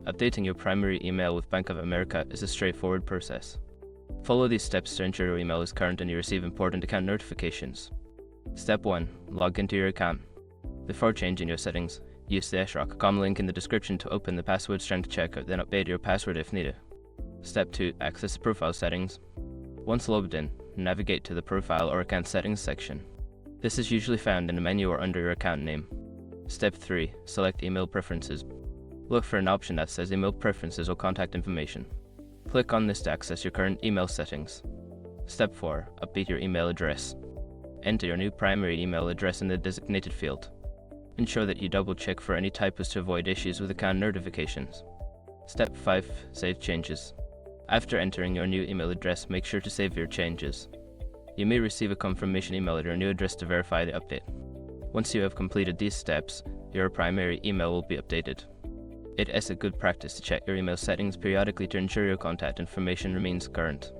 Updating your primary email with Bank of America is a straightforward process. Follow these steps to ensure your email is current and you receive important account notifications. Step 1. Log into your account. Before changing your settings, use the srock.com link in the description to open the password strength checker, then update your password if needed. Step 2. Access the profile settings. Once logged in, navigate to the Profile or Account Settings section. This is usually found in the menu or under your account name. Step 3. Select Email Preferences. Look for an option that says Email Preferences or Contact Information. Click on this to access your current email settings. Step 4. Update your email address. Enter your new primary email address in the designated field. Ensure that you double-check for any typos to avoid issues with account notifications. Step 5. Save changes. After entering your new email address, make sure to save your changes. You may receive a confirmation email at your new address to verify the update. Once you have completed these steps, your primary email will be updated. It is a good practice to check your email settings periodically to ensure your contact information remains current.